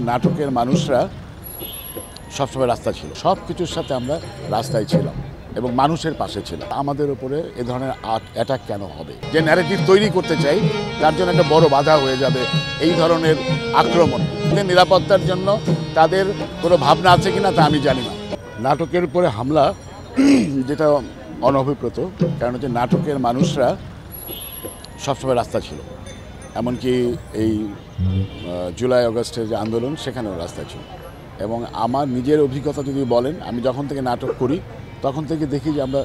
নাটকের মানুষরা সবসময় রাস্তা ছিল, সব কিছুর সাথে আমরা রাস্তায় ছিলাম এবং মানুষের পাশে ছিলাম। আমাদের উপরে এ ধরনের অ্যাটাক কেন হবে? যে ন্যারেটিভ তৈরি করতে চাই তার জন্য একটা বড় বাধা হয়ে যাবে এই ধরনের আক্রমণ। নিরাপত্তার জন্য তাদের কোনো ভাবনা আছে কিনা তা আমি জানি না। নাটকের উপরে হামলা যেটা অনভিপ্রেত, কারণ হচ্ছে নাটকের মানুষরা সবসময় রাস্তা ছিল, এমনকি এই জুলাই আগস্টের যে আন্দোলন সেখানেও রাস্তা ছিল। এবং আমার নিজের অভিজ্ঞতা যদি বলেন, আমি যখন থেকে নাটক করি তখন থেকে দেখি যে আমরা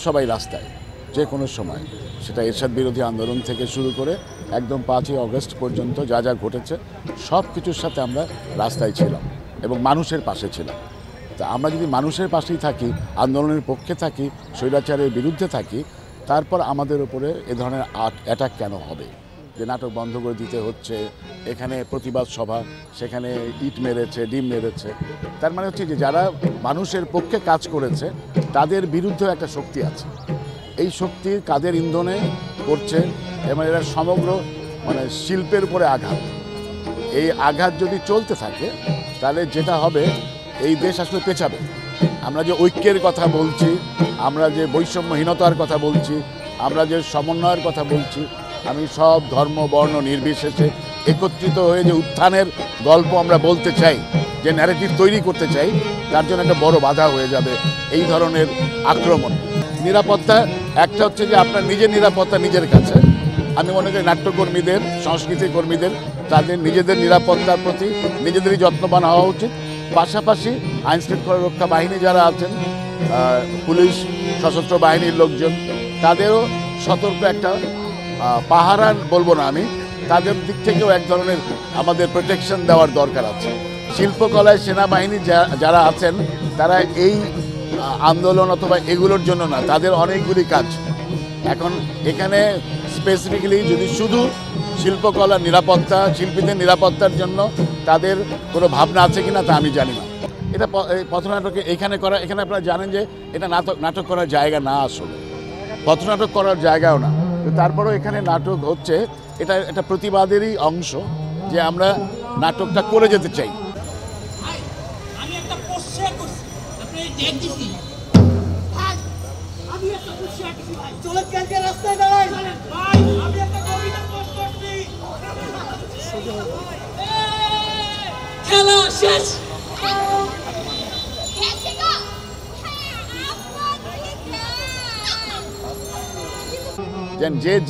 সবাই রাস্তায় যে কোনো সময়, সেটা এরশাদ বিরোধী আন্দোলন থেকে শুরু করে একদম 5ই আগস্ট পর্যন্ত যা যা ঘটেছে সব কিছুর সাথে আমরা রাস্তায় ছিলাম এবং মানুষের পাশে ছিলাম। তা আমরা যদি মানুষের পাশেই থাকি, আন্দোলনের পক্ষে থাকি, স্বৈরাচারের বিরুদ্ধে থাকি, তারপর আমাদের উপরে এ ধরনের অ্যাটাক কেন হবে? যে নাটক বন্ধ করে দিতে হচ্ছে, এখানে প্রতিবাদ সভা, সেখানে ইট মেরেছে, ডিম মেরেছে, তার মানে হচ্ছে যে যারা মানুষের পক্ষে কাজ করেছে তাদের বিরুদ্ধে একটা শক্তি আছে। এই শক্তি কাদের ইন্ধনে করছে এবং এরা সমগ্র শিল্পের উপরে আঘাত। এই আঘাত যদি চলতে থাকে তাহলে যেটা হবে, এই দেশ আসলে পেছাবে। আমরা যে ঐক্যের কথা বলছি, আমরা যে বৈষম্যহীনতার কথা বলছি, আমরা যে সমন্বয়ের কথা বলছি, আমি সব ধর্ম বর্ণ নির্বিশেষে একত্রিত হয়ে যে উত্থানের গল্প আমরা বলতে চাই, যে ন্যারেটিভ তৈরি করতে চাই, তার জন্য একটা বড় বাধা হয়ে যাবে এই ধরনের আক্রমণ। নিরাপত্তা একটা হচ্ছে যে আপনার নিজের নিরাপত্তা নিজের কাছে। আমি মনে করি নাট্যকর্মীদের, সংস্কৃতি কর্মীদের তাদের নিজেদের নিরাপত্তার প্রতি নিজেদেরই যত্নবান হওয়া উচিত। পাশাপাশি আইনশৃঙ্খলা রক্ষা বাহিনী যারা আছেন, পুলিশ, সশস্ত্র বাহিনীর লোকজন, তাদেরও সতর্ক একটা পাহারা বলবো না আমি, তাদের দিক থেকেও এক ধরনের আমাদের প্রোটেকশন দেওয়ার দরকার আছে। শিল্পকলায় সেনাবাহিনী যারা আছেন তারা এই আন্দোলন অথবা এগুলোর জন্য না, তাদের অনেকগুলি কাজ। এখন এখানে স্পেসিফিক্যালি যদি শুধু শিল্পকলা নিরাপত্তা, শিল্পীদের নিরাপত্তার জন্য তাদের কোনো ভাবনা আছে কিনা তা আমি জানি না। এটা পথনাটকে এখানে করা, এখানে আপনারা জানেন যে এটা নাটক করার জায়গা না, আসলে পথনাটক করার জায়গাও না। তারপরেও এখানে নাটক হচ্ছে, এটা একটা প্রতিবাদেরই অংশ যে আমরা নাটকটা করে যেতে চাই। খেলা শেষ।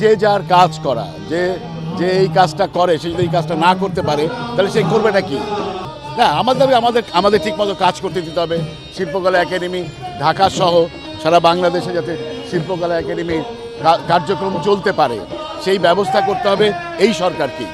যে যার কাজ করা, যে এই কাজটা করে সে যদি এই কাজটা না করতে পারে তাহলে সে করবেটা কি? না, আমাদের ঠিকমতো কাজ করতে দিতে হবে। শিল্পকলা একাডেমি ঢাকা সহ সারা বাংলাদেশে যাতে শিল্পকলা একাডেমি কার্যক্রম চলতে পারে সেই ব্যবস্থা করতে হবে এই সরকারকে।